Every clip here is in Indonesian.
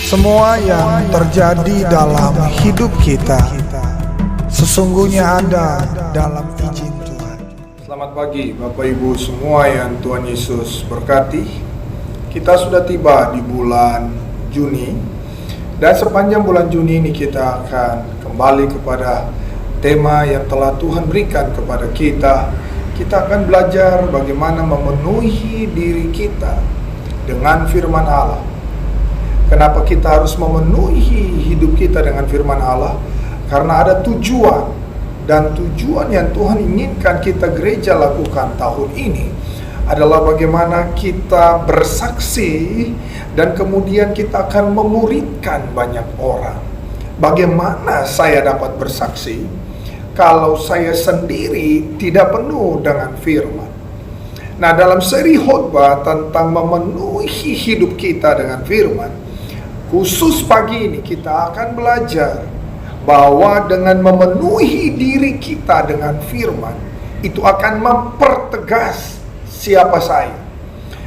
Semua yang terjadi dalam hidup kita sesungguhnya ada dalam izin Tuhan. Selamat pagi Bapak Ibu semua yang Tuhan Yesus berkati. Kita sudah tiba di bulan Juni, dan sepanjang bulan Juni ini kita akan kembali kepada tema yang telah Tuhan berikan kepada kita. Kita akan belajar bagaimana memenuhi diri kita dengan firman Allah. Kenapa kita harus memenuhi hidup kita dengan firman Allah? Karena ada tujuan, dan tujuan yang Tuhan inginkan kita gereja lakukan tahun ini adalah bagaimana kita bersaksi dan kemudian kita akan memuridkan banyak orang. Bagaimana saya dapat bersaksi kalau saya sendiri tidak penuh dengan firman? Nah, dalam seri khotbah tentang memenuhi hidup kita dengan firman, khusus pagi ini kita akan belajar bahwa dengan memenuhi diri kita dengan firman, itu akan mempertegas siapa saya.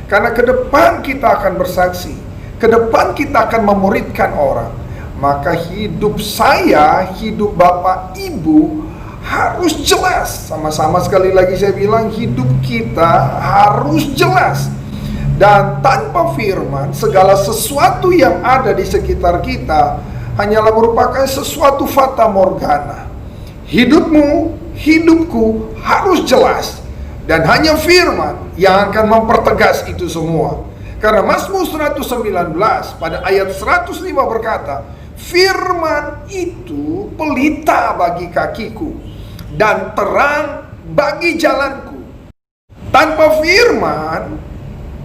Karena ke depan kita akan bersaksi, ke depan kita akan memuridkan orang, maka hidup saya, hidup Bapak Ibu harus jelas. Sama-sama sekali lagi saya bilang, hidup kita harus jelas. Dan tanpa firman, segala sesuatu yang ada di sekitar kita hanyalah merupakan sesuatu fata morgana. Hidupmu, hidupku harus jelas. Dan hanya firman yang akan mempertegas itu semua. Karena Mazmur 119 pada ayat 105 berkata, firman itu pelita bagi kakiku dan terang bagi jalanku. Tanpa firman,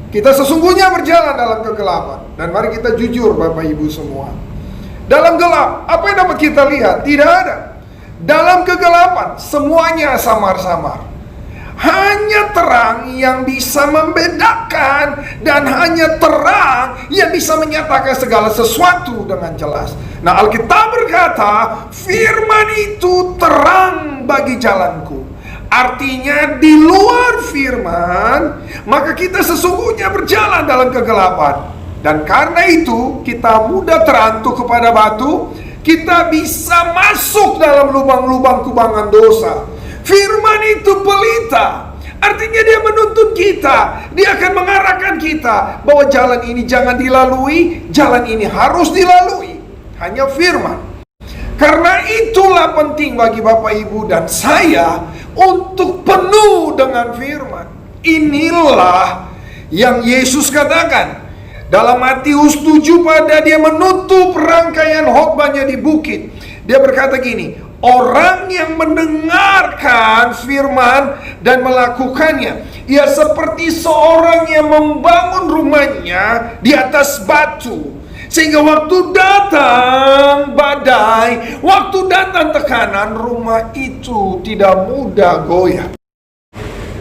kita sesungguhnya berjalan dalam kegelapan. Dan mari kita jujur Bapak Ibu semua, dalam gelap, apa yang dapat kita lihat? Tidak ada. Dalam kegelapan, semuanya samar-samar. Hanya terang yang bisa membedakan, dan hanya terang yang bisa menyatakan segala sesuatu dengan jelas. Nah, Alkitab berkata, firman itu terang bagi jalanku. Artinya di luar firman, maka kita sesungguhnya berjalan dalam kegelapan. Dan karena itu kita mudah terantuk kepada batu, kita bisa masuk dalam lubang-lubang kubangan dosa. Firman itu pelita, artinya dia menuntun kita, dia akan mengarahkan kita bahwa jalan ini jangan dilalui, jalan ini harus dilalui. Hanya firman. Karena itulah penting bagi Bapak Ibu dan saya untuk penuh dengan firman. Inilah yang Yesus katakan dalam Matius 7 pada dia menutup rangkaian khotbahnya di bukit. Dia berkata gini, orang yang mendengarkan firman dan melakukannya, ia seperti seorang yang membangun rumahnya di atas batu. Sehingga waktu datang badai, waktu datang tekanan, rumah itu tidak mudah goyah.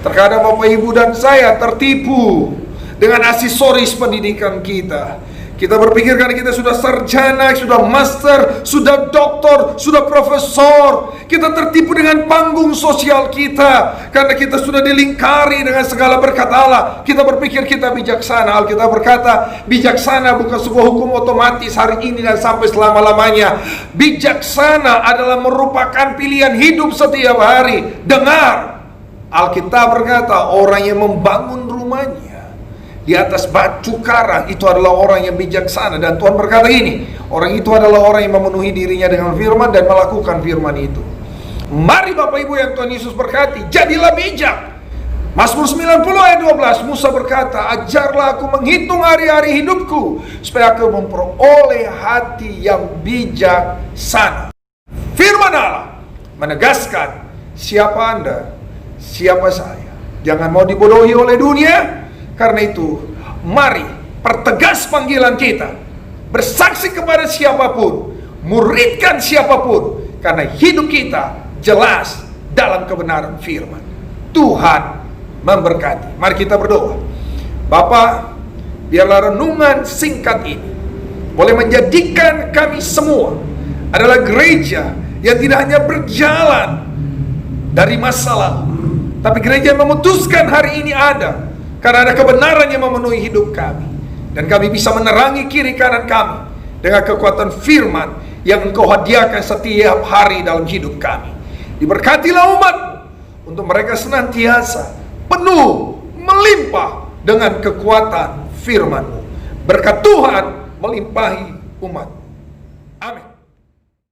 Terkadang Bapak Ibu dan saya tertipu dengan aksesoris pendidikan kita. Kita berpikir karena kita sudah sarjana, sudah master, sudah doktor, sudah profesor, kita tertipu dengan panggung sosial kita. Karena kita sudah dilingkari dengan segala berkat Allah, kita berpikir kita bijaksana. Alkitab berkata, bijaksana bukan sebuah hukum otomatis hari ini dan sampai selama-lamanya. Bijaksana adalah merupakan pilihan hidup setiap hari. Dengar, Alkitab berkata, orang yang membangun rumahnya di atas batu karang, itu adalah orang yang bijaksana. Dan Tuhan berkata ini, orang itu adalah orang yang memenuhi dirinya dengan firman dan melakukan firman itu. Mari Bapak Ibu yang Tuhan Yesus berkati, jadilah bijak. Mazmur 90 ayat 12, Musa berkata, ajarlah aku menghitung hari-hari hidupku, supaya aku memperoleh hati yang bijaksana. Firman Allah menegaskan siapa Anda, siapa saya. Jangan mau dibodohi oleh dunia. Karena itu, mari pertegas panggilan kita, bersaksi kepada siapapun, muridkan siapapun, karena hidup kita jelas dalam kebenaran firman. Tuhan memberkati. Mari kita berdoa. Bapa, biarlah renungan singkat ini boleh menjadikan kami semua adalah gereja yang tidak hanya berjalan dari masa lalu, tapi gereja yang memutuskan hari ini ada karena ada kebenaran yang memenuhi hidup kami. Dan kami bisa menerangi kiri kanan kami dengan kekuatan firman yang Engkau hadiahkan setiap hari dalam hidup kami. Diberkatilah umat-Mu untuk mereka senantiasa penuh, melimpah dengan kekuatan firman-Mu. Berkat Tuhan melimpahi umat. Amin.